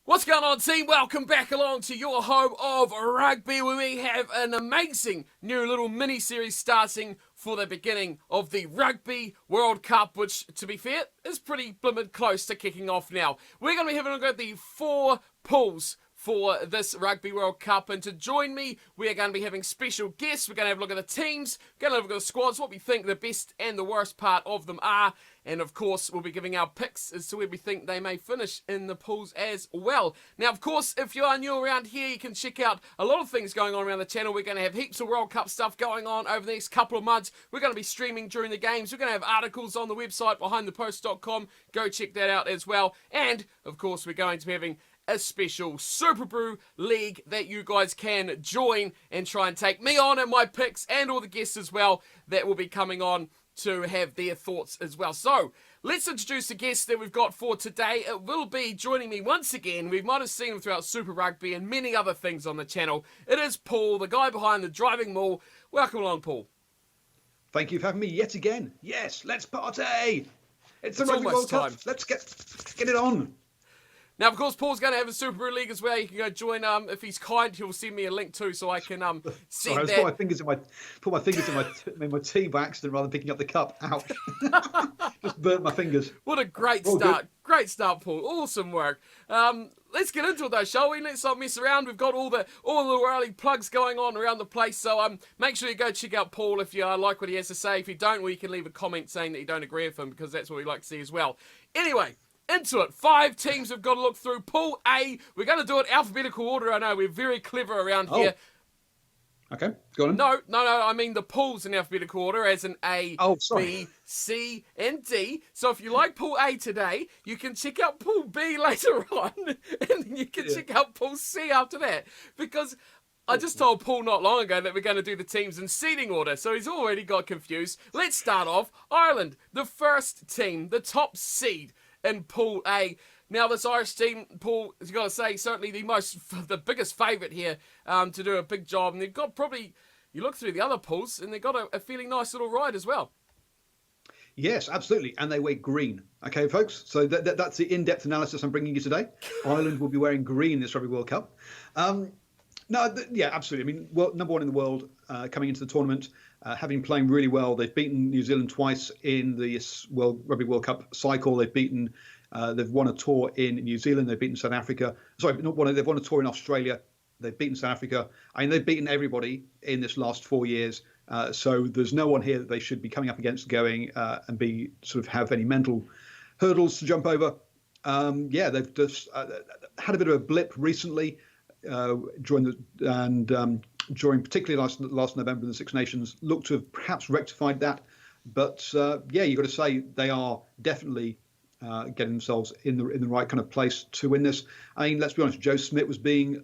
What's going on, team? Welcome back along to your home of rugby, where we have an amazing new little mini-series starting for the beginning of the Rugby World Cup, which, to be fair, is pretty blimmin' close to kicking off now. We're going to be having a look at the 4 pools for this Rugby World Cup, and to join me, we are going to be having special guests. We're going to have a look at the teams, we're going to have a look at the squads, what we think the best and the worst part of them are, and of course, we'll be giving our picks as to where we think they may finish in the pools as well. Now, of course, if you are new around here, you can check out a lot of things going on around the channel. We're going to have heaps of World Cup stuff going on over the next couple of months. We're going to be streaming during the games. We're going to have articles on the website, behindthepost.com. Go check that out as well. And, of course, we're going to be having a special SuperBru league that you guys can join and try and take me on and my picks and all the guests as well that will be coming on to have their thoughts as well. So, let's introduce the guest that we've got for today. It will be joining me once again. We might have seen him throughout Super Rugby and many other things on the channel. It is Paul, the guy behind the driving maul. Welcome along, Paul. Thank you for having me yet again. Yes, let's party. It's the Rugby World Cup. Let's get it on. Now, of course, Paul's going to have a SuperBru league as well. You can go join. If he's kind, he'll send me a link too, so I can see that. Put my fingers in my tea by accident rather than picking up the cup. Ouch! Just burnt my fingers. What a great start! Great start, Paul. Awesome work. Let's get into it though, shall we? Let's not mess around. We've got all the early plugs going on around the place, so make sure you go check out Paul if you like what he has to say. If you don't, well, you can leave a comment saying that you don't agree with him, because that's what we like to see as well. Anyway. Into it. 5 teams we've got to look through. Pool A, we're going to do it alphabetical order. I know, we're very clever around here. Okay, go on. No, I mean the pools in alphabetical order, as in A, B, C, and D. So if you like Pool A today, you can check out Pool B later on, and then you can check out Pool C after that. Because I just told Paul not long ago that we're going to do the teams in seeding order, so he's already got confused. Let's start off. Ireland, the first team, the top seed in Pool A. Now, this Irish team, Paul, has got to say, certainly the biggest favourite here to do a big job. And they've got probably, you look through the other pools, and they've got a fairly nice little ride as well. Yes, absolutely. And they wear green. Okay, folks? So that's the in-depth analysis I'm bringing you today. Ireland will be wearing green this Rugby World Cup. Yeah, absolutely. I mean, number 1 in the world coming into the tournament, having playing really well. They've beaten New Zealand twice in the Rugby World Cup cycle. They've won a tour in New Zealand. They've beaten South Africa. Sorry, not one. They've won a tour in Australia. They've beaten South Africa. I mean, they've beaten everybody in this last 4 years. So there's no one here that they should be coming up against going and be have any mental hurdles to jump over. They've just had a bit of a blip recently. During particularly last November in the Six Nations, look to have perhaps rectified that. But you've got to say they are definitely getting themselves in the right kind of place to win this. I mean, let's be honest, Joe Schmidt was being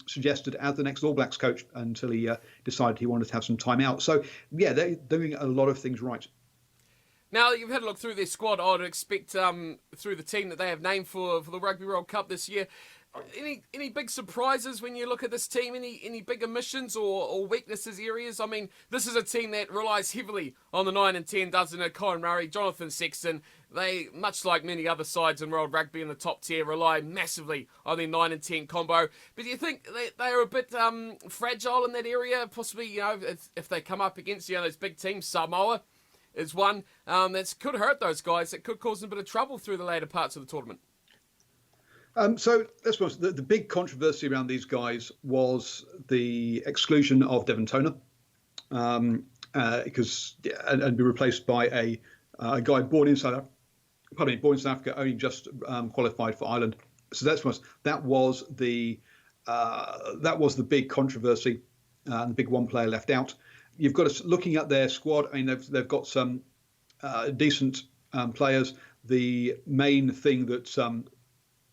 suggested as the next All Blacks coach until he decided he wanted to have some time out. So, yeah, they're doing a lot of things right. Now that you've had a look through their squad, I would expect through the team that they have named for the Rugby World Cup this year, any big surprises when you look at this team? Any big omissions or weaknesses areas? I mean, this is a team that relies heavily on the 9 and 10, doesn't it? Colin Murray, Jonathan Sexton. They, much like many other sides in world rugby in the top tier, rely massively on their 9 and 10 combo. But do you think they are a bit fragile in that area? Possibly, if they come up against those big teams, Samoa is one that could hurt those guys. It could cause them a bit of trouble through the later parts of the tournament. So let's be honest, the big controversy around these guys was the exclusion of Devon Toner, because and be replaced by a guy born in South Africa, only just qualified for Ireland. So that was the big controversy, and the big one player left out. You've got to, looking at their squad, I mean, they've got some decent players. The main thing that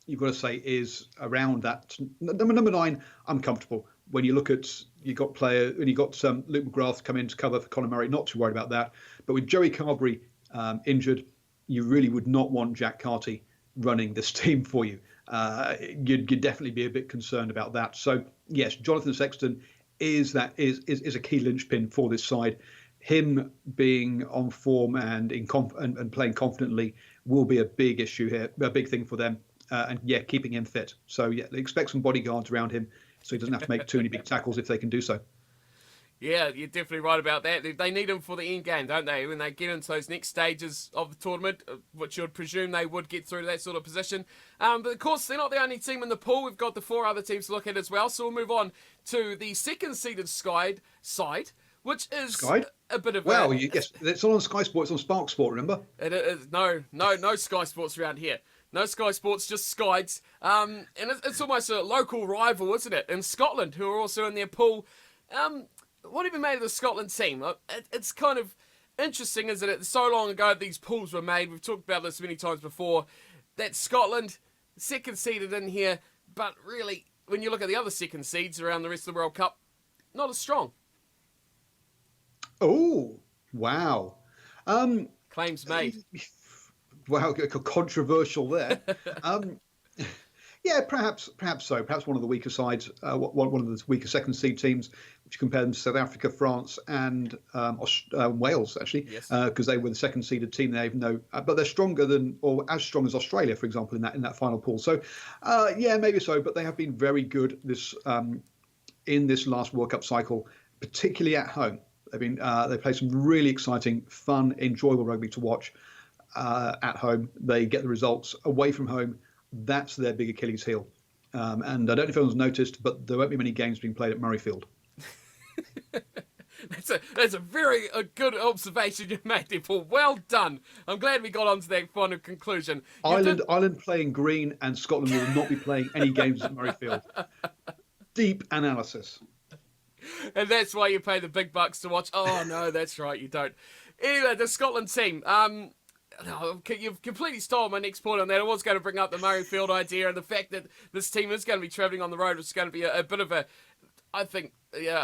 you've got to say is around that number 9. I'm comfortable when you look at Luke McGrath come in to cover for Colin Murray. Not too worried about that. But with Joey Carberry injured, you really would not want Jack Carty running this team for you. You'd definitely be a bit concerned about that. So yes, Jonathan Sexton is a key linchpin for this side. Him being on form and playing confidently will be a big issue here, a big thing for them. and yeah, keeping him fit. So yeah, they expect some bodyguards around him so he doesn't have to make too many big tackles if they can do so. Yeah, you're definitely right about that. They need him for the end game, don't they? When they get into those next stages of the tournament, which you'd presume they would get through that sort of position. But of course, they're not the only team in the pool. We've got the 4 other teams to look at as well. So we'll move on to the second-seeded side, which is a bit of yes, it's not on Sky Sports, it's on Spark Sport, remember? It is, no Sky Sports around here. No Sky Sports, just Skies. And it's almost a local rival, isn't it? In Scotland, who are also in their pool. What have you made of the Scotland team? It's kind of interesting, isn't it? So long ago these pools were made. We've talked about this many times before. That Scotland, second seeded in here, but really, when you look at the other second seeds around the rest of the World Cup, not as strong. Oh, wow. Claims made. Wow, controversial there. Yeah, perhaps so. Perhaps one of the weaker sides, one of the weaker second seed teams, which compare them to South Africa, France, and Wales, actually, because they were the second seeded team. They even though, but they're stronger than, or as strong as Australia, for example, in that final pool. So, yeah, maybe so. But they have been very good in this last World Cup cycle, particularly at home. They play some really exciting, fun, enjoyable rugby to watch at home. They get the results away from home. That's their big Achilles heel. And I don't know if anyone's noticed, but there won't be many games being played at Murrayfield. That's a very good observation you made there, Paul. Well done. I'm glad we got on to that final conclusion. Ireland playing green, and Scotland will not be playing any games at Murrayfield. Deep analysis. And that's why you pay the big bucks to watch. Oh, no, that's right, you don't. Anyway, the Scotland team. No, you've completely stolen my next point on that. I was going to bring up the Murrayfield idea and the fact that this team is going to be travelling on the road, which is going to be a bit of a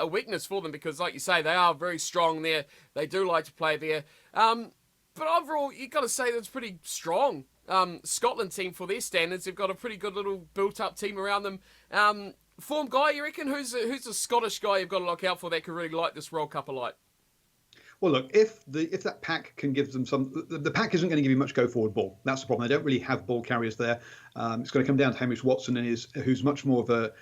weakness for them because, like you say, they are very strong there. They do like to play there. But overall, you've got to say that's pretty strong. Scotland team for their standards. They've got a pretty good little built-up team around them. Form guy, you reckon? Who's a Scottish guy you've got to look out for that could really light this World Cup alight? Well, look, if that pack can give them the pack isn't going to give you much go forward ball. That's the problem. They don't really have ball carriers there. It's going to come down to Hamish Watson, who's much more of a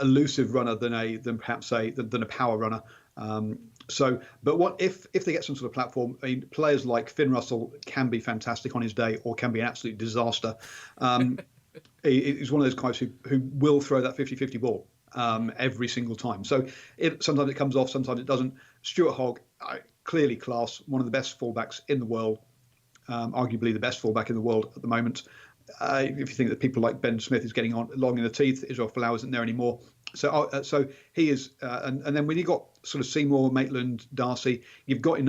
elusive runner than perhaps a power runner. But what if they get some sort of platform? I mean, players like Finn Russell can be fantastic on his day, or can be an absolute disaster. He's one of those guys who will throw that 50-50 ball every single time. So sometimes it comes off, sometimes it doesn't. Stuart Hogg, clearly class, one of the best fullbacks in the world, arguably the best fullback in the world at the moment. If you think that people like Ben Smith is getting on long in the teeth, Israel Folau isn't there anymore. So he is, and then when you got sort of Seymour, Maitland, Darcy, you've got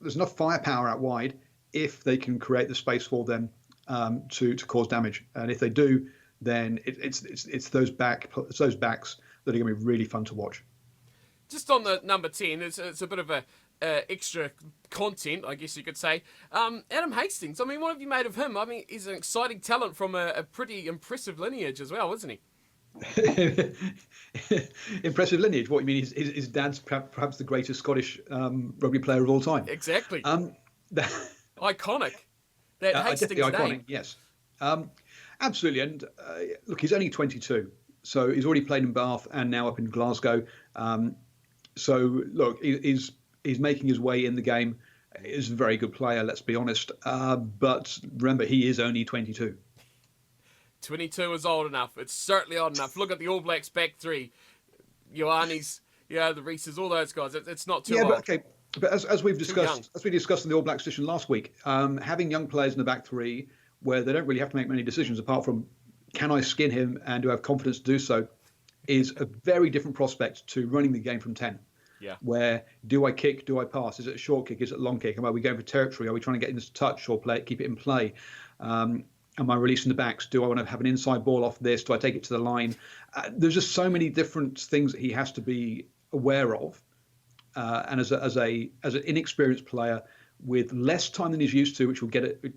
there's enough firepower out wide if they can create the space for them to cause damage. And if they do, then it's those backs that are going to be really fun to watch. Just on the number 10, it's a bit of a extra content, I guess you could say. Adam Hastings, I mean, what have you made of him? I mean, he's an exciting talent from a pretty impressive lineage as well, isn't he? Impressive lineage? What, you mean his dad's perhaps the greatest Scottish rugby player of all time? Exactly. Iconic. That Hastings iconic, name. Yes. Absolutely. And look, he's only 22. So he's already played in Bath and now up in Glasgow. So look, he's making his way in the game. He's a very good player, let's be honest. But remember, he is only 22. 22 is old enough. It's certainly old enough. Look at the All Blacks back three. Ioannis, the Reeses, all those guys. It's not too old. But okay. But as we discussed in the All Blacks edition last week, having young players in the back three where they don't really have to make many decisions apart from can I skin him and do I have confidence to do so is a very different prospect to running the game from 10. Yeah. Where do I kick? Do I pass? Is it a short kick? Is it a long kick? Are we going for territory? Are we trying to get into touch or keep it in play? Am I releasing the backs? Do I want to have an inside ball off this? Do I take it to the line? There's just so many different things that he has to be aware of. And as an inexperienced player with less time than he's used to,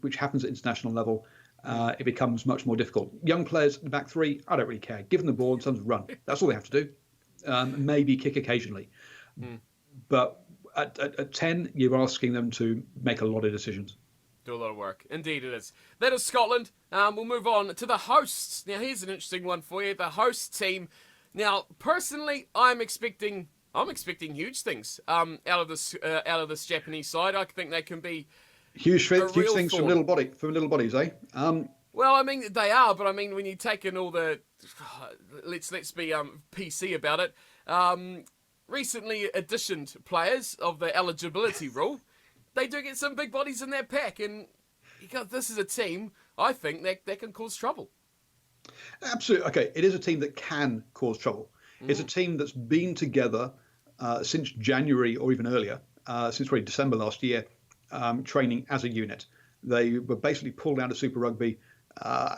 which happens at international level, it becomes much more difficult. Young players in the back three, I don't really care. Give them the ball and tell them to run. That's all they have to do. Maybe kick occasionally. But at 10, you're asking them to make a lot of decisions. Do a lot of work. Indeed it is. That is Scotland. We'll move on to the hosts. Now, here's an interesting one for you. The host team. Now, personally, I'm expecting huge things out of this Japanese side. I think they can be huge things thorn. from little bodies, eh? Well, I mean they are, but I mean when you take in all the let's be PC about it. Recently additioned players of the eligibility rule, they do get some big bodies in their pack, and this is a team I think that can cause trouble. Absolutely. Okay, it is a team that can cause trouble. It's a team that's been together since January or even earlier, since really December last year, training as a unit. They were basically pulled out of Super Rugby,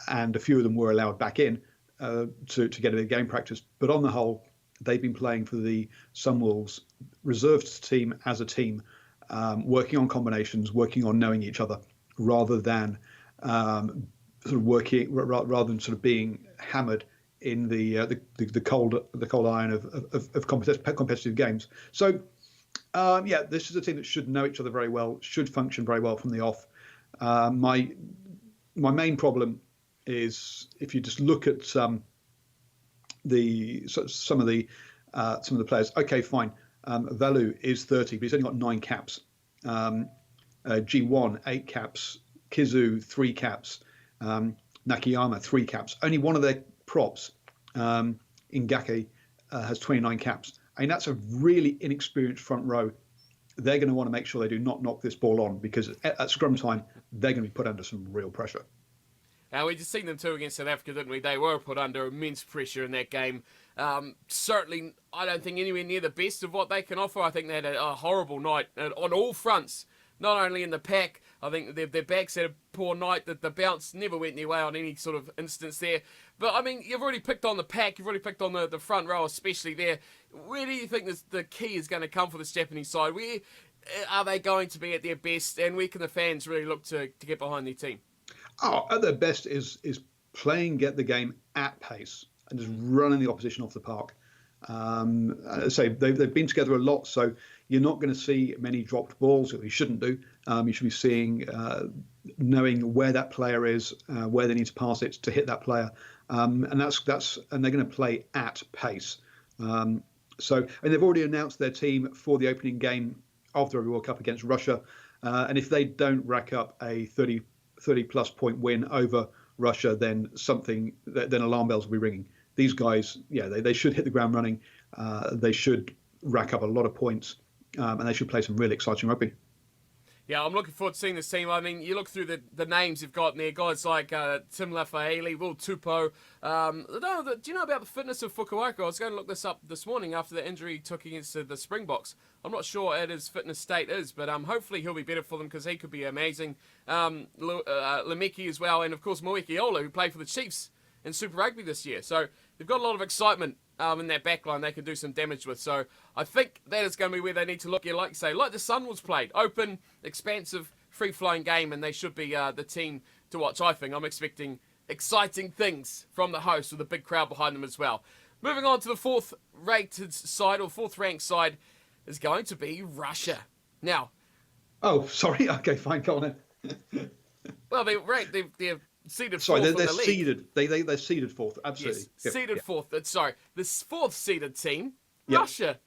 and a few of them were allowed back in to get a bit of game practice. But on the whole, they've been playing for the Sunwolves reserved team as a team, working on combinations, working on knowing each other, rather than rather than sort of being hammered in the cold iron of competitive games. So this is a team that should know each other very well, should function very well from the off. My main problem is if you just look at some of the players. Okay, fine. Valu is 30, but he's only got 9 caps. G1 8 caps. Kizu 3 caps. Nakayama 3 caps. Only one of their props, Ingake, has 29 caps. I mean, that's a really inexperienced front row. They're going to want to make sure they do not knock this ball on, because at scrum time, they're going to be put under some real pressure. We just seen them too against South Africa, didn't we? They were put under immense pressure in that game. Certainly, I don't think anywhere near the best of what they can offer. I think they had a horrible night on all fronts. Not only in the pack, I think their backs had a poor night. That the bounce never went their way on any sort of instance there. But, I mean, you've already picked on the pack. You've already picked on the front row, especially there. Where do you think the key is going to come for this Japanese side? Where are they going to be at their best? And where can the fans really look to get behind their team? Oh, at their best is get the game at pace and just running the opposition off the park. So they've been together a lot, so you're not going to see many dropped balls, or you shouldn't do. You should be seeing, knowing where that player is, where they need to pass it to hit that player, and and they're going to play at pace. And they've already announced their team for the opening game of the Rugby World Cup against Russia, and if they don't rack up a 30 plus point win over Russia, then alarm bells will be ringing. These guys, they should hit the ground running. They should rack up a lot of points, and they should play some really exciting rugby. Yeah, I'm looking forward to seeing this team. I mean, you look through the names you've got in there, guys like Tim Lafaele, Will Tupou. Do you know about the fitness of Fukuoka? I was going to look this up this morning after the injury he took against the Springboks. I'm not sure what his fitness state is, but hopefully he'll be better for them, because he could be amazing. Lemeki as well, and of course Moeki Ola, who played for the Chiefs in Super Rugby this year. So they've got a lot of excitement in that backline they can do some damage with. So I think that is going to be where they need to look. Like you say, like the Sunwolves played, open, expansive, free-flowing game, and they should be the team to watch. I think I'm expecting exciting things from the host with a big crowd behind them as well. Moving on to the fourth-ranked side is going to be Russia. Now, oh, sorry. Okay, fine. Go on then. Well, they're seeded fourth. Sorry, they're the seeded. They're seeded fourth. Absolutely. Yes, seeded fourth. Sorry, this fourth seeded team, Yep. Russia.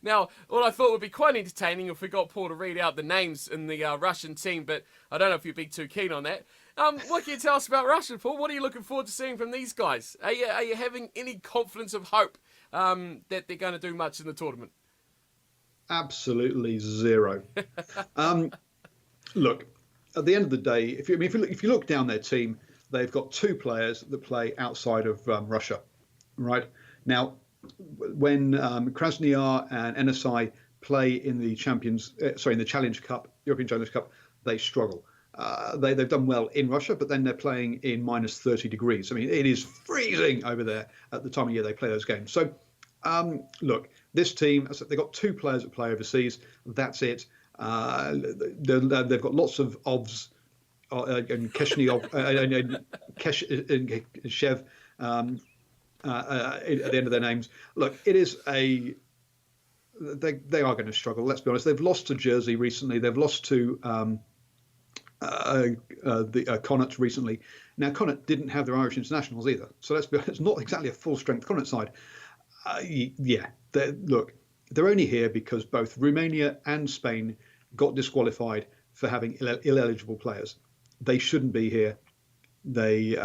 Now, what I thought would be quite entertaining if we got Paul to read out the names in the Russian team, but I don't know if you'd be too keen on that. What can you tell us about Russia, Paul? What are you looking forward to seeing from these guys? Are you having any confidence of hope that they're going to do much in the tournament? Absolutely zero. Look, at the end of the day, if you look down their team, they've got 2 players that play outside of Russia, right? Now, when Krasnoyar and NSI play in the Challenge Cup, European Challenge Cup, they struggle. They've done well in Russia, but then they're playing in minus 30 degrees. I mean, it is freezing over there at the time of year they play those games. So, look, this team, they've got 2 players that play overseas. That's it. They've got lots of ovs and Keshniov and Shev at the end of their names. Look, it is they are going to struggle. Let's be honest. They've lost to Jersey recently. They've lost to Connacht recently. Now, Connacht didn't have their Irish internationals either, so let's be honest, it's not exactly a full-strength Connacht side. Yeah, look, they're only here because both Romania and Spain got disqualified for having ineligible players. They shouldn't be here. They're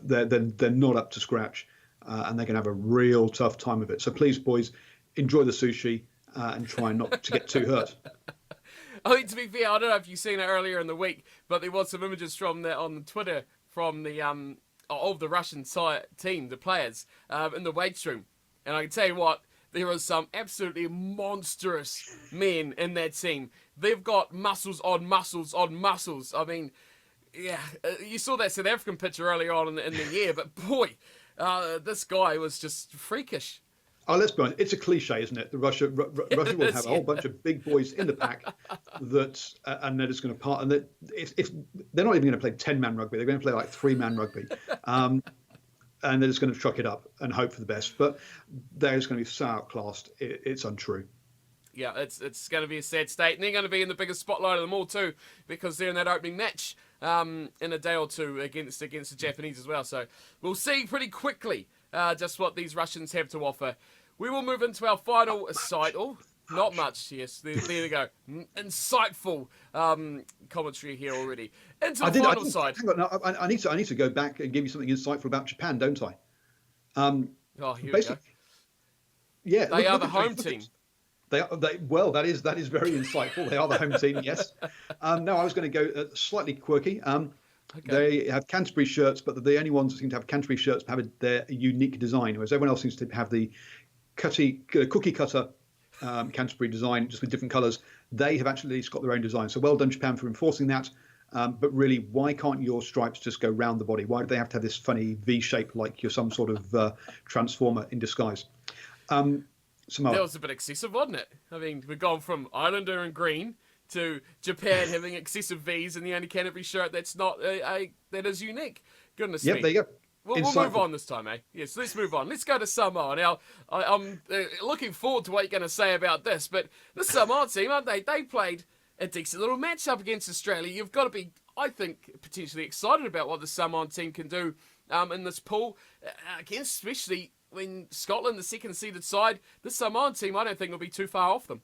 not up to scratch, and they're going to have a real tough time of it. So please, boys, enjoy the sushi and try not to get too hurt. I mean, to be fair, I don't know if you've seen it earlier in the week, but there was some images from on Twitter from the of the Russian team, the players, in the weights room. And I can tell you what, there are some absolutely monstrous men in that team. They've got muscles on muscles on muscles. I mean, yeah, you saw that South African picture earlier on in the year, but boy, this guy was just freakish. Oh, let's be honest, it's a cliche, isn't it? Russia will have a whole bunch of big boys in the pack that, and they're just going to part. And if they're not even going to play 10-man rugby, they're going to play like 3-man rugby, and they're just going to truck it up and hope for the best. But they're just going to be so outclassed, it's untrue. Yeah, it's going to be a sad state, and they're going to be in the biggest spotlight of them all too, because they're in that opening match in a day or two against the Japanese as well. So we'll see pretty quickly just what these Russians have to offer. We will move into our final side. Oh, not much. Yes, there we go. Insightful commentary here already. Into the final side. Hang on, I need to go back and give you something insightful about Japan, don't I? Here we go. Yeah, they are the home team. Well, that is very insightful. They are the home team, yes. No, I was going to go slightly quirky. Okay. They have Canterbury shirts, but they're the only ones that seem to have Canterbury shirts have their unique design, whereas everyone else seems to have the cookie cutter Canterbury design, just with different colours. They have actually got their own design. So well done, Japan, for enforcing that. But really, why can't your stripes just go round the body? Why do they have to have this funny V shape like you're some sort of transformer in disguise? Samoa. That was a bit excessive, wasn't it? I mean, we've gone from Islander and green to Japan having excessive V's and the only Canterbury shirt that's not that is unique. Goodness me. Yep, there you go. We'll move on this time, eh? Yes, let's move on. Let's go to Samoa. Now, I'm looking forward to what you're going to say about this, but the Samoa team, aren't they? They played a decent little match up against Australia. You've got to be, I think, potentially excited about what the Samoan team can do in this pool, against especially when Scotland, the second-seeded side, the Samoan team, I don't think will be too far off them.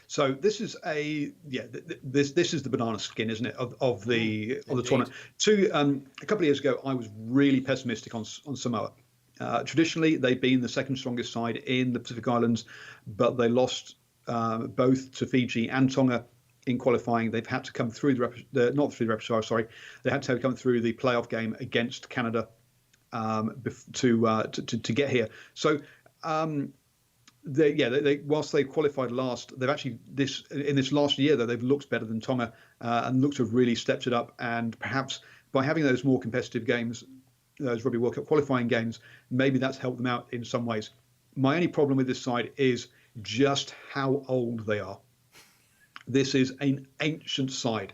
So this is this is the banana skin, isn't it, of the tournament? A couple of years ago, I was really pessimistic on Samoa. Traditionally, they've been the second strongest side in the Pacific Islands, but they lost both to Fiji and Tonga in qualifying. They've had to come through not through the repertoire. Sorry, they had to come through the playoff game against Canada to get here. So. Whilst they qualified last, they've actually in this last year though they've looked better than Tonga and looked to have really stepped it up. And perhaps by having those more competitive games, those Rugby World Cup qualifying games, maybe that's helped them out in some ways. My only problem with this side is just how old they are. This is an ancient side.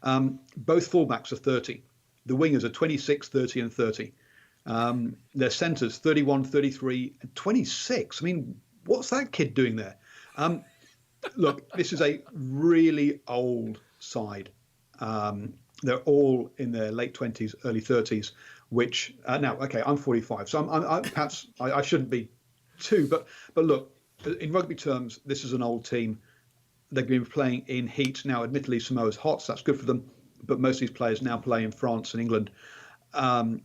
Both fullbacks are 30. The wingers are 26, 30, and 30. Their centres 31, 33, and 26. I mean, what's that kid doing there? Look, this is a really old side. They're all in their late 20s, early 30s, which now, okay, I'm 45, so I'm perhaps I shouldn't be too, but look, in rugby terms, this is an old team. They've been playing in heat. Now, admittedly, Samoa's hot, so that's good for them, but most of these players now play in France and England. How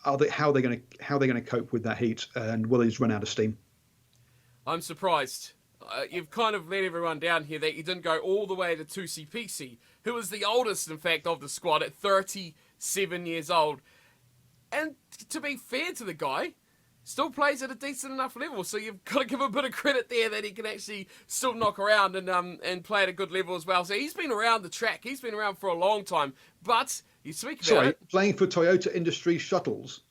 are they going to cope with that heat, and will they just run out of steam? I'm surprised. You've kind of let everyone down here that you didn't go all the way to Tusipisi, who was the oldest, in fact, of the squad at 37 years old. And to be fair to the guy, still plays at a decent enough level. So you've got to give a bit of credit there that he can actually still knock around and play at a good level as well. So he's been around the track. He's been around for a long time. But you speak about it. Playing for Toyota Industries Shuttles.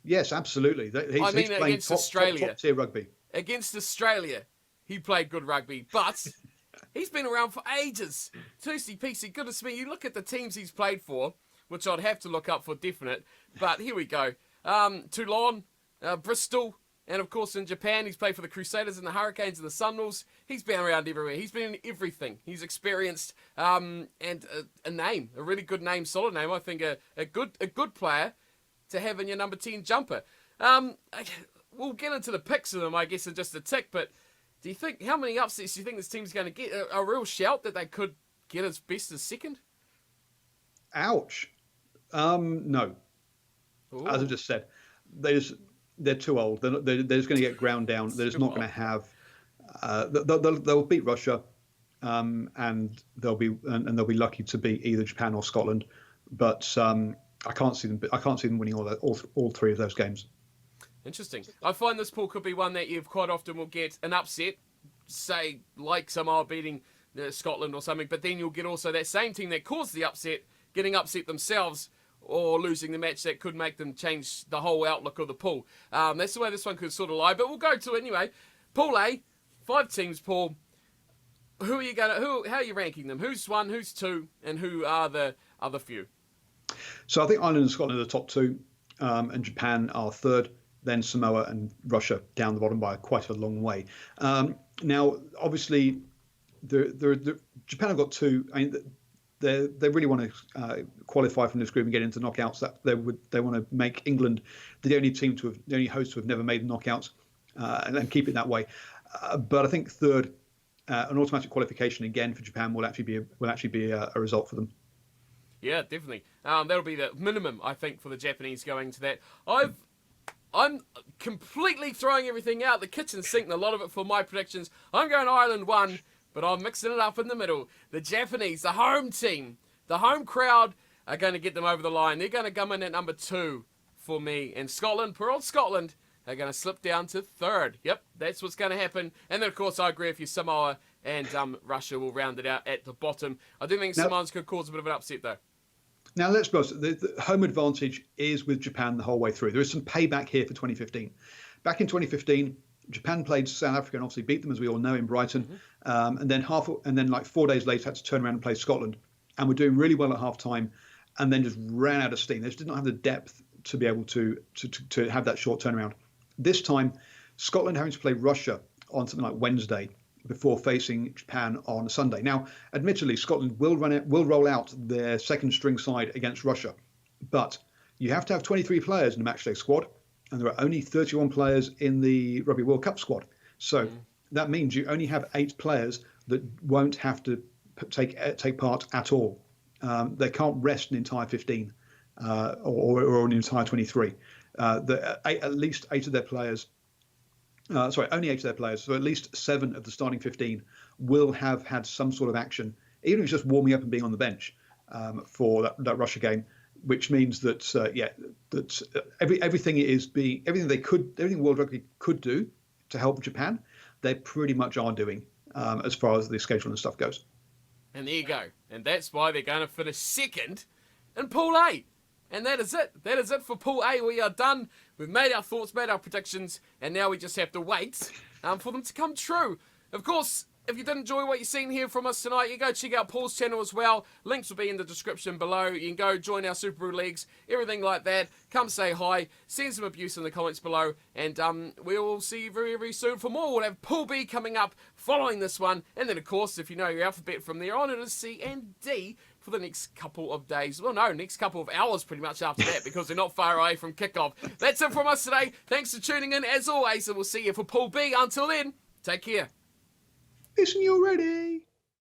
Yes, absolutely. He's playing against Australia. Top tier rugby. Against Australia, he played good rugby, but he's been around for ages. Tusipisi, goodness me, you look at the teams he's played for, which I'd have to look up for definite, but here we go. Toulon, Bristol, And of course, in Japan, he's played for the Crusaders and the Hurricanes and the Sunwolves. He's been around everywhere. He's been in everything. He's experienced and a name, a really good name, solid name. I think a good player to have in your number 10 jumper. We'll get into the picks of them, I guess, in just a tick. But do you think, how many upsets do you think this team's going to get? A real shout that they could get as best as second? Ouch. No. Ooh. As I just said, they're too old. They're just going to get ground down. They're just not going to have. They'll beat Russia, and they'll be lucky to beat either Japan or Scotland. But I can't see them winning all three of those games. Interesting. I find this pool could be one that you've quite often will get an upset, say like Samoa beating Scotland or something. But then you'll get also that same team that caused the upset getting upset themselves, or losing the match that could make them change the whole outlook of the pool. That's the way this one could sort of lie, but we'll go to it anyway. Pool A, 5 teams, Paul. How are you ranking them? Who's 1, who's 2, and who are the other few? So I think Ireland and Scotland are the top 2, and Japan are 3rd, then Samoa and Russia down the bottom by quite a long way. Now, obviously, Japan have got 2. I mean, they really want to qualify from this group and get into knockouts. That they want to make England the only host to have never made knockouts, and keep it that way. But I think 3rd, an automatic qualification again for Japan will actually be a result for them. Yeah, definitely. That'll be the minimum, I think, for the Japanese going to that. I'm completely throwing everything out the kitchen sink, and a lot of it for my predictions. I'm going Ireland 1. But I'm mixing it up in the middle. The Japanese, the home team, the home crowd are going to get them over the line. They're going to come in at number 2 for me. And Scotland, poor old Scotland, are going to slip down to 3rd. Yep, that's what's going to happen. And then, of course, I agree with you, Samoa and Russia will round it out at the bottom. I do think Samoa's could cause a bit of an upset, though. Now, let's be honest, the home advantage is with Japan the whole way through. There is some payback here for 2015. Back in 2015, Japan played South Africa and obviously beat them, as we all know, in Brighton. And then like 4 days later had to turn around and play Scotland, and were doing really well at half time, and then just ran out of steam. They just did not have the depth to be able to have that short turnaround. This time, Scotland having to play Russia on something like Wednesday before facing Japan on Sunday. Now, admittedly, Scotland will roll out their second string side against Russia, but you have to have 23 players in a matchday squad. And there are only 31 players in the Rugby World Cup squad. So that means you only have 8 players that won't have to take part at all. They can't rest an entire 15 or an entire 23. At least 8 of their players, only 8 of their players, so at least 7 of the starting 15 will have had some sort of action, even if it's just warming up and being on the bench for that Russia game. Which means that everything World Rugby could do to help Japan, they pretty much are doing as far as the schedule and stuff goes. And there you go. And that's why they're going to finish 2nd in Pool A. And that is it. That is it for Pool A. We are done. We've made our thoughts, made our predictions, and now we just have to wait for them to come true. Of course, if you did enjoy what you've seen here from us tonight, you go check out Paul's channel as well. Links will be in the description below. You can go join our SuperBru leagues, everything like that. Come say hi, send some abuse in the comments below, and we will see you very, very soon for more. We'll have Pool B coming up following this one, and then, of course, if you know your alphabet from there on, it is C and D for the next couple of days. Well, no, next couple of hours pretty much after that, because they're not far away from kickoff. That's it from us today. Thanks for tuning in, as always, and we'll see you for Pool B. Until then, take care. Listen, you're ready.